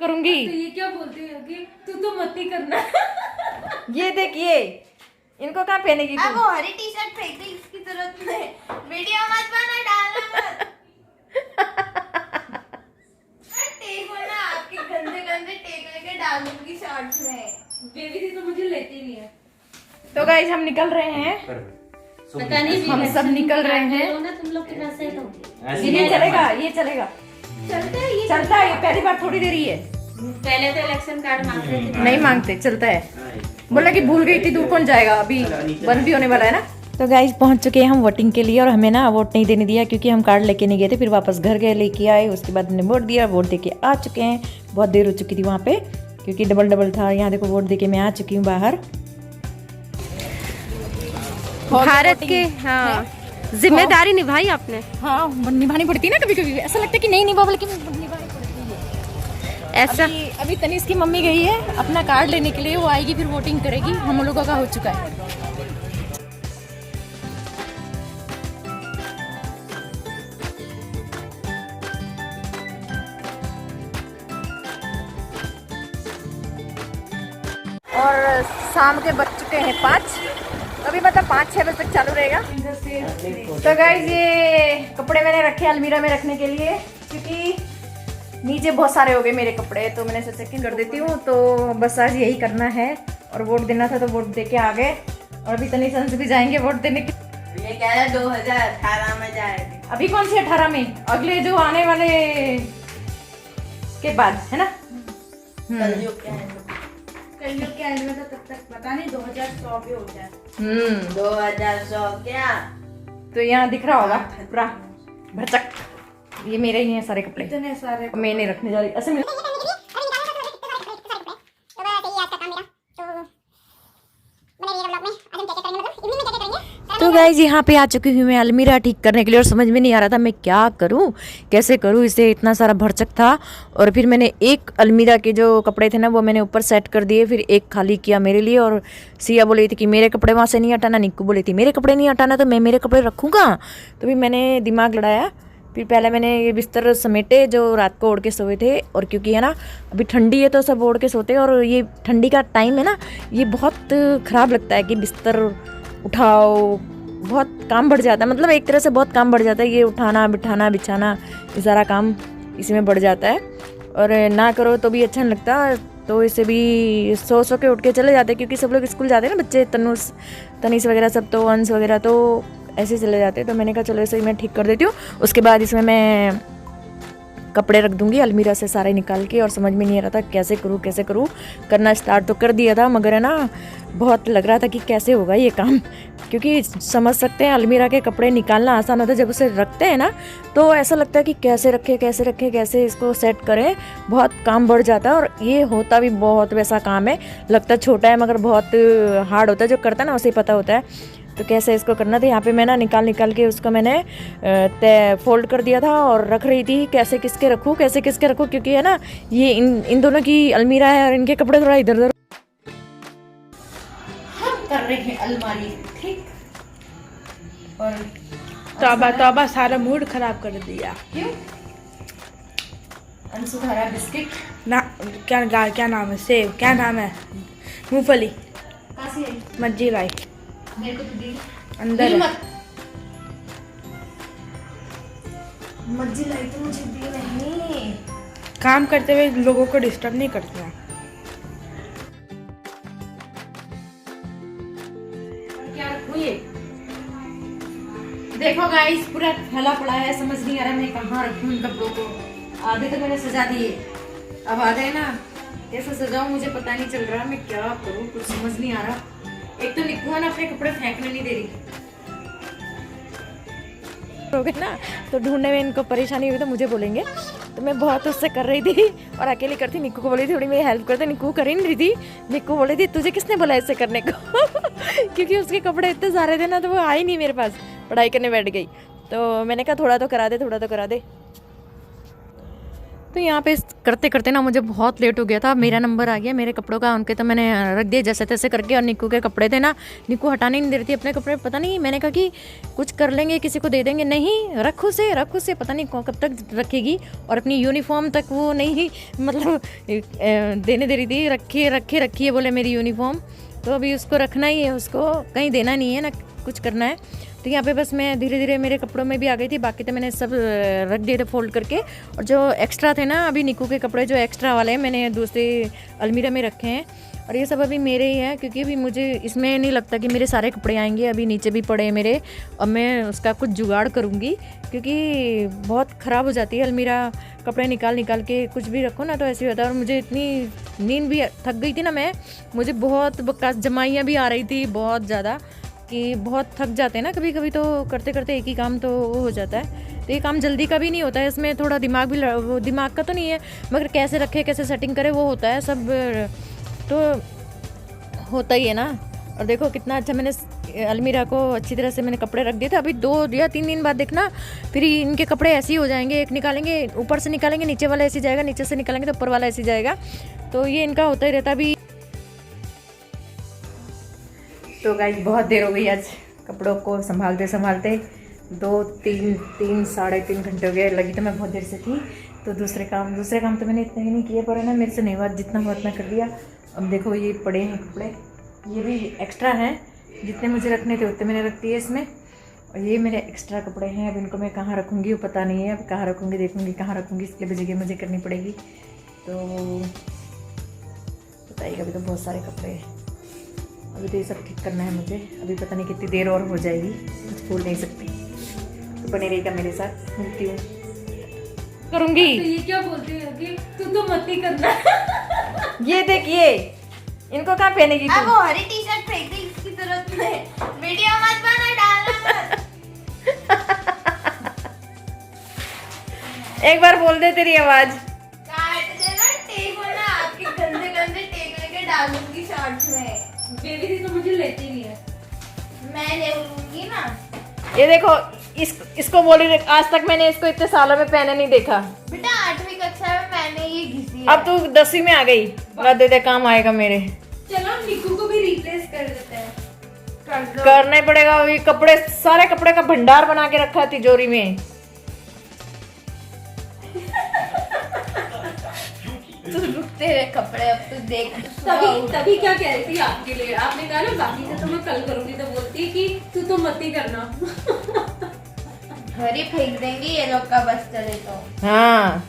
करूंगी। तो ये क्या बोलती है कि तू तो मत ही करना। ये देखिए इनको कहाँ पहनेगी अब तू? वो हरी टी शर्ट फेंक दे, इसकी जरूरत नहीं। वीडियो मत बना, डालना मत। टेक ना आपके गंदे गंदे टेक लेके डालूंगी शॉर्ट्स में। बेबी दी तो मुझे लेती नहीं है। तो गाइस हम निकल रहे हैं, पता नहीं हम सब निकल रहे हैं। ना तुम लोग कितना सेट हो। ये चलेगा, ये चलेगा, चलता है ये, चलता है। ये पहली बार थोड़ी देरी है, पहले तो इलेक्शन कार्ड मांगते थे। नहीं मांगते, चलता है। बोला कि भूल गई, इतनी दूर कौन जाएगा, अभी बंद भी होने वाला है ना। तो गाइस पहुंच चुके हैं हम वोटिंग के लिए, और हमें ना वोट नहीं देने दिया क्योंकि हम कार्ड लेके नहीं गए थे। फिर वापस घर गए, लेके आए, उसके बाद हमने वोट दिया, वोट देके आ चुके हैं। बहुत देर हो चुकी थी वहाँ पे क्योंकि डबल था। यहाँ देखो वोट देके मैं आ चुकी हूँ बाहर। भारत के हाँ जिम्मेदारी निभाई आपने। हाँ निभानी पड़ती है ना, कभी कभी ऐसा लगता है कि नहीं निभा, लेकिन निभानी पड़ती है। ऐसा अभी तनीष की मम्मी गई है अपना कार्ड लेने के लिए, वो आएगी फिर वोटिंग करेगी। हम लोगों का हो चुका है। और शाम के बज चुके हैं 5, अभी मतलब 5-6 बजे तक चालू रहेगा। तो गाइस ये कपड़े मैंने रखे अलमीरा में रखने के लिए, क्योंकि नीचे बहुत सारे हो गए मेरे कपड़े, तो मैंने सोचा कि कर देती हूँ। तो बस आज यही करना है, और वोट देना था तो वोट दे के आ गए। और अभी तनी संस भी जाएंगे वोट देने के। ये कह रहा 2018 में जाएगी। अभी कौन से 18 में, अगले जो आने वाले के बाद है ना। कलयुग के एंड में तो तब तक पता नहीं 2100 भी हो जाए। 2100 क्या? तो यहाँ दिख रहा होगा पूरा भरचक। ये मेरे ही हैं सारे कपड़े, इतने सारे मैं नहीं रखने जा रही असल में। तो गाइज यहाँ पे आ चुकी हूँ मैं अलमीरा ठीक करने के लिए, और समझ में नहीं आ रहा था मैं क्या करूँ, कैसे करूँ इसे। इतना सारा भरचक था। और फिर मैंने एक अलमीरा के जो कपड़े थे ना वो मैंने ऊपर सेट कर दिए, फिर एक खाली किया मेरे लिए। और सिया बोली थी कि मेरे कपड़े वहाँ से नहीं हटाना, निक्कू बोली थी मेरे कपड़े नहीं हटाना, तो मैं मेरे कपड़े रखूँगा। तो फिर मैंने दिमाग लड़ाया, फिर पहले मैंने ये बिस्तर समेटे जो रात को ओढ़ के सोए थे। और क्योंकि है ना अभी ठंडी है तो सब ओढ़ के सोते हैं, और ये ठंडी का टाइम है ना, ये बहुत ख़राब लगता है कि बिस्तर उठाओ, बहुत काम बढ़ जाता है। मतलब एक तरह से बहुत काम बढ़ जाता है, ये उठाना बिठाना बिछाना, ये सारा काम इसमें बढ़ जाता है। और ना करो तो भी अच्छा नहीं लगता। तो इसे भी सो के उठ के चले जाते हैं, क्योंकि सब लोग स्कूल जाते हैं ना, बच्चे तनीस वगैरह सब, तो अंश वगैरह तो ऐसे चले जाते हैं। तो मैंने कहा चलो इसे मैं ठीक कर देती हूँ। उसके बाद इसमें मैं कपड़े रख दूंगी अलमीरा से सारे निकाल के। और समझ में नहीं आ रहा था कैसे करूँ। करना स्टार्ट तो कर दिया था, मगर है ना बहुत लग रहा था कि कैसे होगा ये काम, क्योंकि समझ सकते हैं अलमीरा के कपड़े निकालना आसान होता है, जब उसे रखते हैं ना तो ऐसा लगता है कि कैसे रखें कैसे इसको सेट करें, बहुत काम बढ़ जाता है। और ये होता भी बहुत वैसा काम है, लगता छोटा है मगर बहुत हार्ड होता है, जो करता है ना उसे पता होता है। तो कैसे इसको करना था, यहाँ पे मैं ना निकाल के उसको मैंने फोल्ड कर दिया था और रख रही थी कैसे किसके रखूँ, क्योंकि है ना ये इन दोनों की अलमीरा है और इनके कपड़े थोड़ा इधर उधर। हम कर रहे हैं अलमारी ठीक, और तौबा सारा मूड खराब कर दिया। क्यों? अंशु खा रहा है बिस्किट ना, क्या नाम है, सेब, क्या नाम है, मूंगफली, कासी है मज्जी लाई मेरे को तो दी अंदर है। मज्जी लाई तो मुझे दी नहीं। काम करते हुए लोगों को डिस्टर्ब नहीं करते हैं। क्या रखूं ये? देखो गाइस पूरा फैला पड़ा है, समझ नहीं आ रहा मैं कहाँ रखूं इन कपड़ों को। आधे तो मैंने सजा दिए, अब आ गए ना कैसे सजाऊं मुझे पता नहीं चल रहा, मैं क्या करूं कुछ समझ नहीं आ रहा। एक तो निक्कू ना अपने कपड़े फेंकने नहीं दे रही हो गए ना, तो ढूंढने में इनको परेशानी हुई तो मुझे बोलेंगे। तो मैं बहुत उससे कर रही थी और अकेली करती, निक्कू को बोली थी थोड़ी मेरी हेल्प करते, निक्कू कर ही नहीं रही थी। निक्कू बोली थी तुझे किसने बोला ऐसे करने को क्योंकि उसके कपड़े इतने सारे थे ना, तो वो आई नहीं मेरे पास, पढ़ाई करने बैठ गई। तो मैंने कहा थोड़ा तो करा दे। तो यहाँ पे करते करते ना मुझे बहुत लेट हो गया था। मेरा नंबर आ गया मेरे कपड़ों का, उनके तो मैंने रख दिए जैसे तैसे करके। और निक्कू के कपड़े थे ना, निक्कू हटाने नहीं दे रही थी अपने कपड़े। पता नहीं, मैंने कहा कि कुछ कर लेंगे, किसी को दे देंगे। नहीं, रखो से पता नहीं कब तक रखेगी। और अपनी यूनिफॉर्म तक वो नहीं मतलब देने दे रही थी। रखी है बोले मेरी यूनिफॉर्म, तो अभी उसको रखना ही है, उसको कहीं देना नहीं है ना, कुछ करना है। तो यहाँ पे बस मैं धीरे धीरे मेरे कपड़ों में भी आ गई थी। बाकी तो मैंने सब रख दिए थे फोल्ड करके। और जो एक्स्ट्रा थे ना, अभी निक्कू के कपड़े जो एक्स्ट्रा वाले हैं, मैंने दूसरे अलमीरा में रखे हैं। और ये सब अभी मेरे ही हैं, क्योंकि अभी मुझे इसमें नहीं लगता कि मेरे सारे कपड़े आएंगे। अभी नीचे भी पड़े हैं मेरे, और मैं उसका कुछ जुगाड़ करूँगी, क्योंकि बहुत ख़राब हो जाती है अलमीरा। कपड़े निकाल के कुछ भी रखो ना तो ऐसे ही होता है। और मुझे इतनी नींद भी थक गई थी ना मैं, मुझे बहुत बकवास जमाइयाँ भी आ रही थी बहुत ज़्यादा, कि बहुत थक जाते हैं ना कभी कभी। तो करते करते एक ही काम तो वो हो जाता है। तो ये काम जल्दी का भी नहीं होता है, इसमें थोड़ा दिमाग भी वो दिमाग का तो नहीं है, मगर कैसे रखे कैसे सेटिंग करे वो होता है सब, तो होता ही है ना। और देखो कितना अच्छा मैंने अलमीरा को अच्छी तरह से मैंने कपड़े रख दिए थे। अभी 2 या 3 दिन बाद देखना फिर इनके कपड़े ऐसे ही हो जाएंगे। एक निकालेंगे, ऊपर से निकालेंगे, नीचे वाला ऐसे जाएगा, नीचे से निकालेंगे तो ऊपर वाला ऐसे जाएगा। तो ये इनका होता ही रहता। अभी तो गाइस बहुत देर हो गई आज कपड़ों को संभालते 2-3 साढ़े 3 घंटे हो गए। लगी तो मैं बहुत देर से थी। तो दूसरे काम तो मैंने इतने ही नहीं किए, पर है ना मेरे से नहीं हुआ, जितना हुआ उतना कर दिया। अब देखो ये पड़े हैं कपड़े, ये भी एक्स्ट्रा हैं, जितने मुझे रखने थे उतने मैंने रख दिए इसमें। और ये मेरे एक्स्ट्रा कपड़े हैं। अब इनको मैं कहाँ रखूँगी वो पता नहीं है। अब कहाँ रखूँगी, देखूँगी कहाँ रखूँगी, इसके लिए जगह मुझे करनी पड़ेगी। तो बताइएगा, अभी तो बहुत सारे कपड़े हैं। अभी तो ये सब ठीक करना है मुझे। अभी पता नहीं कितनी देर और हो जाएगी, कुछ बोल नहीं सकती। तो बने रहेगा मेरे साथ, मिलती हूँ करूँगी। तो ये क्या बोलती है कि तू तो मत ही करना। ये देखिए, इनको कहाँ पहनेगी अब तू? वो हरी टी शर्ट फेंक दी, इसकी जरूरत नहीं। वीडियो मत बना, डालना मत। एक बार बोल दे, तेरी आवाज काट देना, टेप होना, आपके गंदे टेप लेके डालूंगी शॉर्ट्स में। बेबी दी तो मुझे लेती नहीं है। मैं ले लूंगी ना। ये देखो, इसको बोल रही, आज तक मैंने इसको इतने सालों में पहने नहीं देखा। बेटा 8वीं कक्षा में मैंने ये घिसी है। अब तू 10वीं में आ गई, दे काम आएगा मेरे। चलो निक्कू को भी रिप्लेस कर देते हैं। कर दो। करना ही पड़ेगा। ये कपड़े, सारे कपड़े का भंडार बना के रखा है तिजोरी में। तू रुकते रहे कपड़े, अब तू देख। तभी क्या कह रही थी आपके लिए, आपने कहा ना बाकी से तो मैं कल करूंगी, तो बोलती है कि तू तो मत ही करना। घर ही फेंक देंगे ये लोग का बस चले तो। हाँ,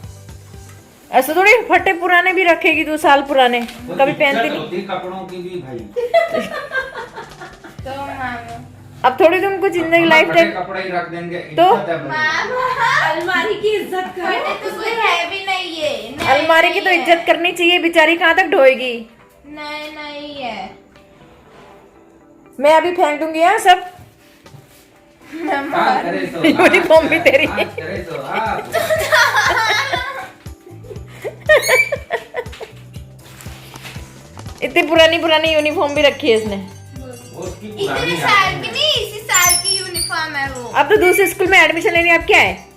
ऐसा थोड़ी फटे पुराने भी रखेगी, 2 साल पुराने कभी पहनती नहीं। कपड़ों की भी भाई तो मानो अब थोड़ी तुमको जिंदगी लाइफ टाइम कपड़े ही रख देंगे तो? इज्जत है भाई। अलमारी की इज्जत फटे करो। तो कोई है भी नहीं है। अलमारी की तो इज्जत करनी चाहिए, बेचारी कहाँ तक ढोएगी। नहीं है। मैं अभी फेंक दूंगी यहाँ सब। हाँ, करे तो, यूनिफॉर्म भी तेरी। हाँ, करे तो, हाँ। इतनी पुरानी यूनिफॉर्म भी रखी है इसने। वो उसकी इतने पुरानी साल आदत की है। नहीं, इसी साल की यूनिफॉर्म है वो। अब तो दूसरे स्कूल में एडमिशन लेनी है, अब क्या है?